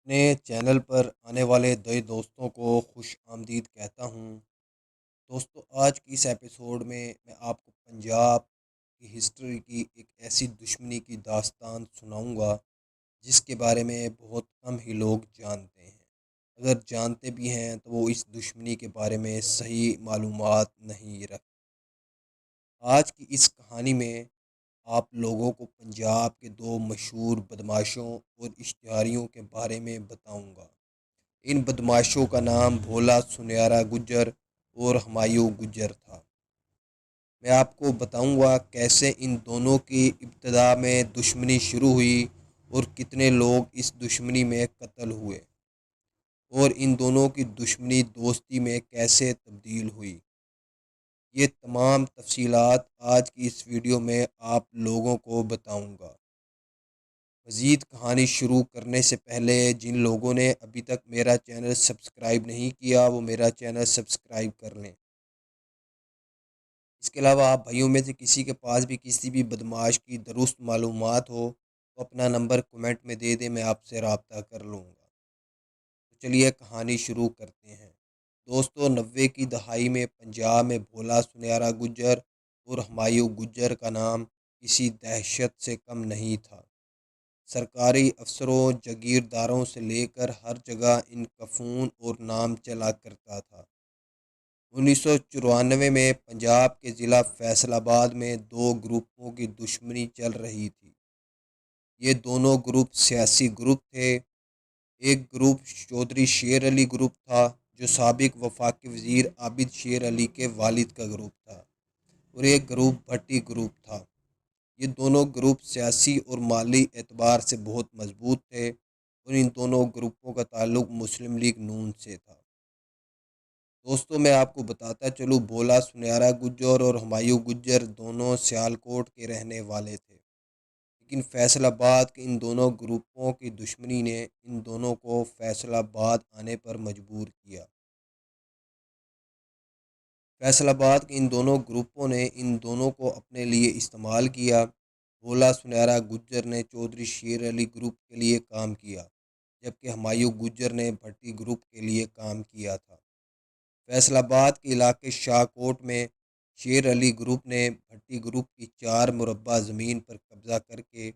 اپنے چینل پر آنے والے نئے دوستوں کو خوش آمدید کہتا ہوں۔ دوستو، آج کی اس ایپیسوڈ میں آپ کو پنجاب کی ہسٹری کی ایک ایسی دشمنی کی داستان سناؤں گا جس کے بارے میں بہت کم ہی لوگ جانتے ہیں۔ اگر جانتے بھی ہیں تو وہ اس دشمنی کے بارے میں صحیح معلومات نہیں رکھتے۔ آج کی اس کہانی میں آپ لوگوں کو پنجاب کے دو مشہور بدماشوں اور اشتہاریوں کے بارے میں بتاؤں گا۔ ان بدماشوں کا نام بھولا سنیارا گجر اور ہمایوں گجر تھا۔ میں آپ کو بتاؤں گا کیسے ان دونوں کی ابتدا میں دشمنی شروع ہوئی اور کتنے لوگ اس دشمنی میں قتل ہوئے، اور ان دونوں کی دشمنی دوستی میں کیسے تبدیل ہوئی۔ یہ تمام تفصیلات آج کی اس ویڈیو میں آپ لوگوں کو بتاؤں گا۔ مزید کہانی شروع کرنے سے پہلے جن لوگوں نے ابھی تک میرا چینل سبسکرائب نہیں کیا وہ میرا چینل سبسکرائب کر لیں۔ اس کے علاوہ آپ بھائیوں میں سے کسی کے پاس بھی کسی بھی بدماش کی درست معلومات ہو تو اپنا نمبر کمنٹ میں دے دیں، میں آپ سے رابطہ کر لوں گا۔ تو چلیے کہانی شروع کرتے ہیں۔ دوستو، 90 کی دہائی میں پنجاب میں بھولا سنیارا گجر اور ہمایوں گجر کا نام کسی دہشت سے کم نہیں تھا۔ سرکاری افسروں، جاگیرداروں سے لے کر ہر جگہ ان کا فون اور نام چلا کرتا تھا۔ 1994 میں پنجاب کے ضلع فیصل آباد میں دو گروپوں کی دشمنی چل رہی تھی۔ یہ دونوں گروپ سیاسی گروپ تھے۔ ایک گروپ چودھری شیر علی گروپ تھا جو سابق وفاقی وزیر عابد شیر علی کے والد کا گروپ تھا، اور ایک گروپ بھٹی گروپ تھا۔ یہ دونوں گروپ سیاسی اور مالی اعتبار سے بہت مضبوط تھے، اور ان دونوں گروپوں کا تعلق مسلم لیگ نون سے تھا۔ دوستوں، میں آپ کو بتاتا چلوں، بھولا سنیارا گجر اور ہمایوں گجر دونوں سیالکوٹ کے رہنے والے تھے، لیکن فیصل آباد کے ان دونوں گروپوں کی دشمنی نے ان دونوں کو فیصل آباد آنے پر مجبور کیا۔ فیصل آباد کے ان دونوں گروپوں نے ان دونوں کو اپنے لیے استعمال کیا۔ بھولا سنیارا گجر نے چودھری شیر علی گروپ کے لیے کام کیا، جبکہ ہمایوں گجر نے بھٹی گروپ کے لیے کام کیا تھا۔ فیصل آباد کے علاقے شاہ کوٹ میں شیر علی گروپ نے بھٹی گروپ کی 4 مربع زمین پر قبضہ کر کے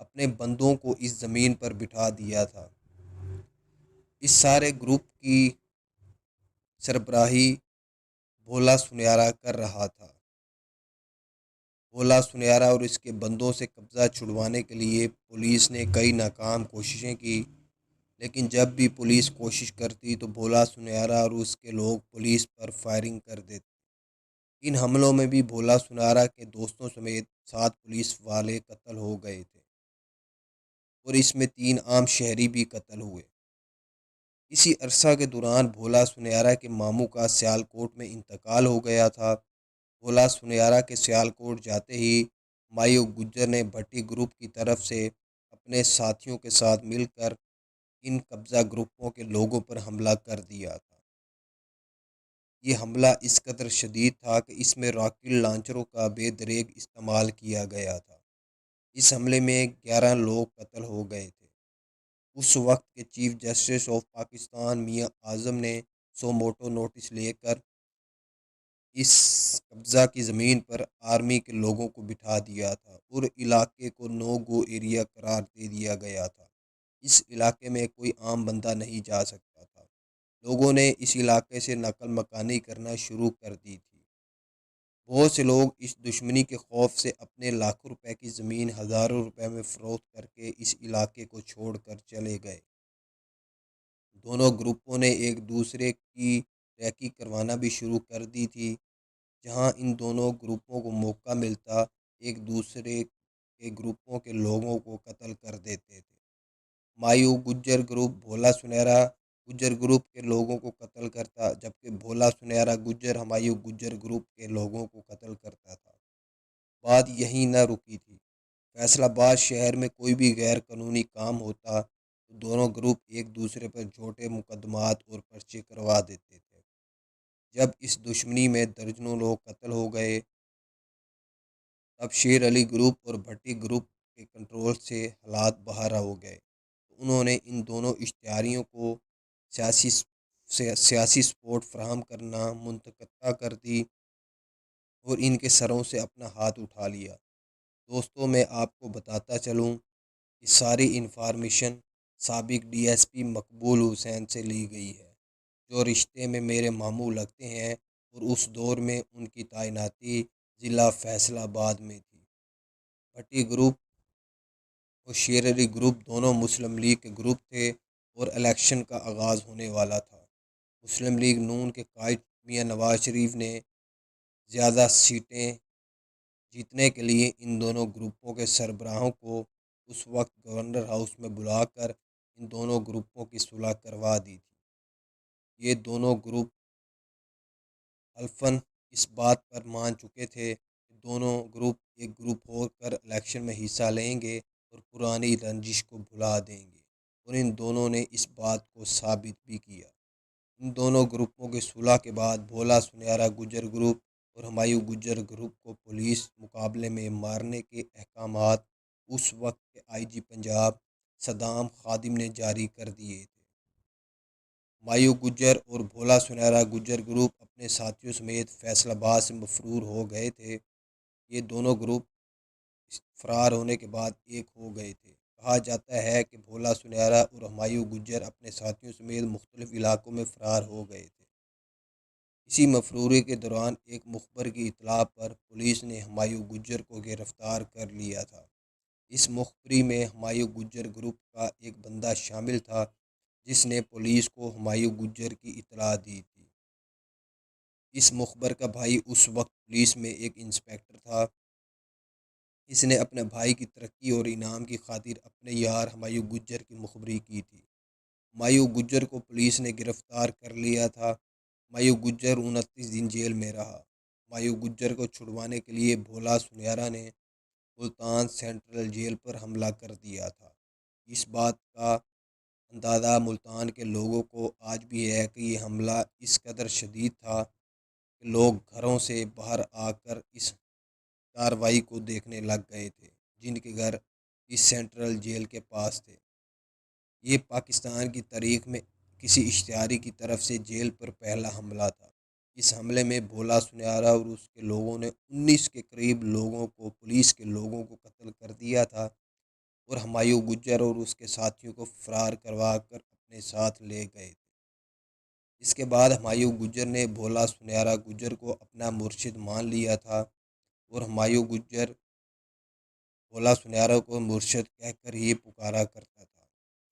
اپنے بندوں کو اس زمین پر بٹھا دیا تھا۔ اس سارے گروپ کی سربراہی بھولا سنیارا کر رہا تھا۔ بھولا سنیارا اور اس کے بندوں سے قبضہ چھڑوانے کے لیے پولیس نے کئی ناکام کوششیں کی، لیکن جب بھی پولیس کوشش کرتی تو بھولا سنیارا اور اس کے لوگ پولیس پر فائرنگ کر دیتے۔ ان حملوں میں بھی بھولا سنیارا کے دوستوں سمیت 7 پولیس والے قتل ہو گئے تھے، اور اس میں 3 عام شہری بھی قتل ہوئے۔ اسی عرصہ کے دوران بھولا سنیارا کے ماموں کا سیالکوٹ میں انتقال ہو گیا تھا۔ بھولا سنیارا کے سیالکوٹ جاتے ہی ہمایوں گجر نے بھٹی گروپ کی طرف سے اپنے ساتھیوں کے ساتھ مل کر ان قبضہ گروپوں کے لوگوں پر حملہ کر دیا تھا۔ یہ حملہ اس قدر شدید تھا کہ اس میں راکٹ لانچروں کا بے دریغ استعمال کیا گیا تھا۔ اس حملے میں 11 لوگ قتل ہو گئے تھے۔ اس وقت کے چیف جسٹس آف پاکستان میاں اعظم نے سو موٹو نوٹس لے کر اس قبضہ کی زمین پر آرمی کے لوگوں کو بٹھا دیا تھا، اور علاقے کو نو گو ایریا قرار دے دیا گیا تھا۔ اس علاقے میں کوئی عام بندہ نہیں جا سکتا تھا۔ لوگوں نے اس علاقے سے نقل مکانی کرنا شروع کر دی تھی۔ بہت سے لوگ اس دشمنی کے خوف سے اپنے لاکھوں روپے کی زمین ہزاروں روپے میں فروخت کر کے اس علاقے کو چھوڑ کر چلے گئے۔ دونوں گروپوں نے ایک دوسرے کی ریکی کروانا بھی شروع کر دی تھی۔ جہاں ان دونوں گروپوں کو موقع ملتا ایک دوسرے کے گروپوں کے لوگوں کو قتل کر دیتے تھے۔ ہمایوں گجر گروپ بھولا سنیارا گجر گروپ کے لوگوں کو قتل کرتا، جبکہ بھولا سنیارا گجر ہمایوں گجر گروپ کے لوگوں کو قتل کرتا تھا۔ بات یہیں نہ رکی تھی۔ فیصل آباد شہر میں کوئی بھی غیر قانونی کام ہوتا تو دونوں گروپ ایک دوسرے پر جھوٹے مقدمات اور پرچے کروا دیتے تھے۔ جب اس دشمنی میں درجنوں لوگ قتل ہو گئے، تب شیر علی گروپ اور بھٹی گروپ کے کنٹرول سے حالات باہر ہو گئے، تو انہوں نے ان دونوں اشتہاریوں کو سیاسی سیاسی سپورٹ فراہم کرنا منقطع کر دی اور ان کے سروں سے اپنا ہاتھ اٹھا لیا۔ دوستوں، میں آپ کو بتاتا چلوں کہ ساری انفارمیشن سابق ڈی ایس پی مقبول حسین سے لی گئی ہے، جو رشتے میں میرے ماموں لگتے ہیں اور اس دور میں ان کی تعیناتی ضلع فیصل آباد میں تھی۔ بھٹی گروپ اور شیر علی گروپ دونوں مسلم لیگ کے گروپ تھے اور الیکشن کا آغاز ہونے والا تھا۔ مسلم لیگ نون کے قائد میاں نواز شریف نے زیادہ سیٹیں جیتنے کے لیے ان دونوں گروپوں کے سربراہوں کو اس وقت گورنر ہاؤس میں بلا کر ان دونوں گروپوں کی صلح کروا دی تھی۔ یہ دونوں گروپ حلفاً اس بات پر مان چکے تھے کہ دونوں گروپ ایک گروپ ہو کر الیکشن میں حصہ لیں گے اور پرانی رنجش کو بھلا دیں گے، اور ان دونوں نے اس بات کو ثابت بھی کیا۔ ان دونوں گروپوں کی صلح کے بعد بھولا سنیارا گجر گروپ اور ہمایوں گجر گروپ کو پولیس مقابلے میں مارنے کے احکامات اس وقت کے آئی جی پنجاب صدام خادم نے جاری کر دیے تھے۔ ہمایوں گجر اور بھولا سنیارا گجر گروپ اپنے ساتھیوں سمیت فیصل آباد سے مفرور ہو گئے تھے۔ یہ دونوں گروپ فرار ہونے کے بعد ایک ہو گئے تھے۔ کہا جاتا ہے کہ بھولا سنیارا اور ہمایوں گجر اپنے ساتھیوں سمیت مختلف علاقوں میں فرار ہو گئے تھے۔ اسی مفروری کے دوران ایک مخبر کی اطلاع پر پولیس نے ہمایوں گجر کو گرفتار کر لیا تھا۔ اس مخبری میں ہمایوں گجر گروپ کا ایک بندہ شامل تھا، جس نے پولیس کو ہمایوں گجر کی اطلاع دی تھی۔ اس مخبر کا بھائی اس وقت پولیس میں ایک انسپکٹر تھا۔ اس نے اپنے بھائی کی ترقی اور انعام کی خاطر اپنے یار ہمایوں گجر کی مخبری کی تھی۔ ہمایوں گجر کو پولیس نے گرفتار کر لیا تھا۔ ہمایوں گجر 29 دن جیل میں رہا۔ ہمایوں گجر کو چھڑوانے کے لیے بھولا سنیارا نے ملتان سینٹرل جیل پر حملہ کر دیا تھا۔ اس بات کا اندازہ ملتان کے لوگوں کو آج بھی ہے کہ یہ حملہ اس قدر شدید تھا کہ لوگ گھروں سے باہر آ کر اس کارروائی کو دیکھنے لگ گئے تھے، جن کے گھر اس سینٹرل جیل کے پاس تھے۔ یہ پاکستان کی تاریخ میں کسی اشتہاری کی طرف سے جیل پر پہلا حملہ تھا۔ اس حملے میں بھولا سنیارا اور اس کے لوگوں نے 19 کے قریب لوگوں کو پولیس کے لوگوں کو قتل کر دیا تھا اور ہمایوں گجر اور اس کے ساتھیوں کو فرار کروا کر اپنے ساتھ لے گئے تھے۔ اس کے بعد ہمایوں گجر نے بھولا سنیارا گجر کو اپنا مرشد مان لیا تھا اور ہمایوں گجر بھولا سنیارا کو مرشد کہہ کر ہی پکارا کرتا تھا۔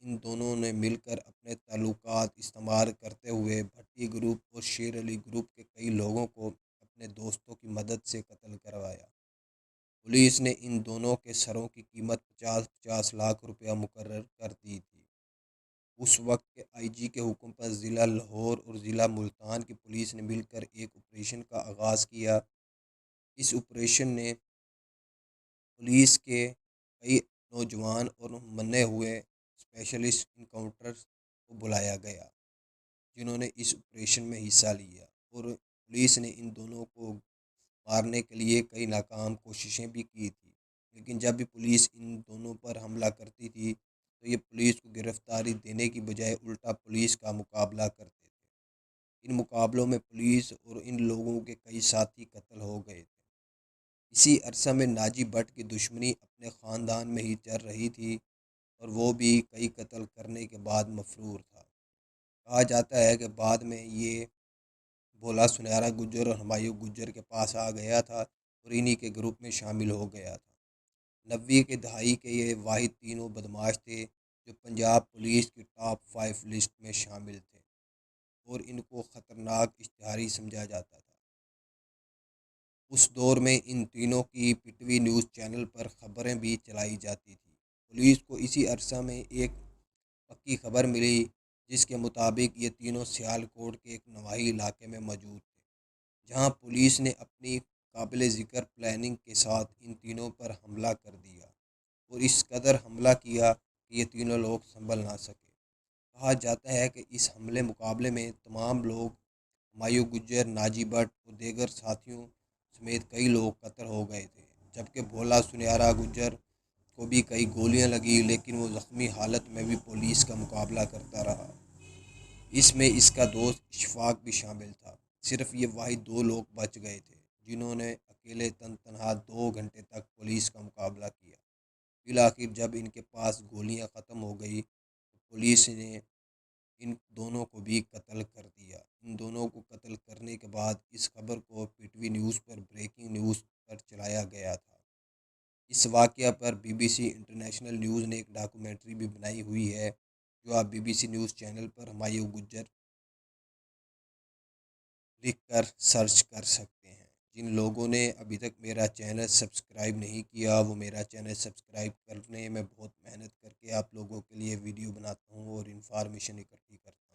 ان دونوں نے مل کر اپنے تعلقات استعمال کرتے ہوئے بھٹی گروپ اور شیر علی گروپ کے کئی لوگوں کو اپنے دوستوں کی مدد سے قتل کروایا۔ پولیس نے ان دونوں کے سروں کی قیمت 50-50 لاکھ روپیہ مقرر کر دی تھی۔ اس وقت کے آئی جی کے حکم پر ضلع لاہور اور ضلع ملتان کی پولیس نے مل کر ایک آپریشن کا آغاز کیا۔ اس آپریشن نے پولیس کے کئی نوجوان اور منے ہوئے اسپیشلسٹ انکاؤنٹرز کو بلایا گیا، جنہوں نے اس آپریشن میں حصہ لیا، اور پولیس نے ان دونوں کو مارنے کے لیے کئی ناکام کوششیں بھی کی تھیں، لیکن جب بھی پولیس ان دونوں پر حملہ کرتی تھی تو یہ پولیس کو گرفتاری دینے کی بجائے الٹا پولیس کا مقابلہ کرتے تھے۔ ان مقابلوں میں پولیس اور ان لوگوں کے کئی ساتھی قتل ہو گئے تھے۔ اسی عرصہ میں ناجی بٹ کی دشمنی اپنے خاندان میں ہی چل رہی تھی اور وہ بھی کئی قتل کرنے کے بعد مفرور تھا۔ کہا جاتا ہے کہ بعد میں یہ بھولا سنیارا گجر اور ہمایوں گجر کے پاس آ گیا تھا اور انہی کے گروپ میں شامل ہو گیا تھا۔ 90 کے دہائی کے یہ واحد تینوں بدماش تھے جو پنجاب پولیس کی ٹاپ 5 لسٹ میں شامل تھے اور ان کو خطرناک اشتہاری سمجھا جاتا تھا۔ اس دور میں ان تینوں کی P T V news channel پر خبریں بھی چلائی جاتی تھیں۔ پولیس کو اسی عرصہ میں ایک پکی خبر ملی جس کے مطابق یہ تینوں سیالکوٹ کے ایک نواحی علاقے میں موجود تھے، جہاں پولیس نے اپنی قابل ذکر پلاننگ کے ساتھ ان تینوں پر حملہ کر دیا اور اس قدر حملہ کیا کہ یہ تینوں لوگ سنبھل نہ سکے۔ کہا جاتا ہے کہ اس حملے مقابلے میں تمام لوگ ہمایوں گجر، ناجی بٹ اور دیگر ساتھیوں سمیت کئی لوگ قتل ہو گئے تھے، جبکہ بھولا سنیارا گجر کو بھی کئی گولیاں لگی، لیکن وہ زخمی حالت میں بھی پولیس کا مقابلہ کرتا رہا۔ اس میں اس کا دوست اشفاق بھی شامل تھا۔ صرف یہ واحد 2 لوگ بچ گئے تھے جنہوں نے اکیلے تنہا 2 گھنٹے تک پولیس کا مقابلہ کیا۔ بالآخر جب ان کے پاس گولیاں ختم ہو گئی تو پولیس نے ان دونوں کو بھی قتل کر دیا۔ ان دونوں کو قتل کرنے کے بعد اس خبر کو پی ٹی وی نیوز پر بریکنگ نیوز پر چلایا گیا تھا۔ اس واقعہ پر B B C international news نے ایک ڈاکومنٹری بھی بنائی ہوئی ہے، جو آپ B B C news channel پر ہمایوں گجر لکھ کر سرچ کر سکتے ہیں۔ جن لوگوں نے ابھی تک میرا چینل سبسکرائب نہیں کیا وہ میرا چینل سبسکرائب کرنے میں بہت محنت کر کے آپ لوگوں کے لیے ویڈیو بناتا ہوں اور انفارمیشن اکٹھی کرتا ہوں۔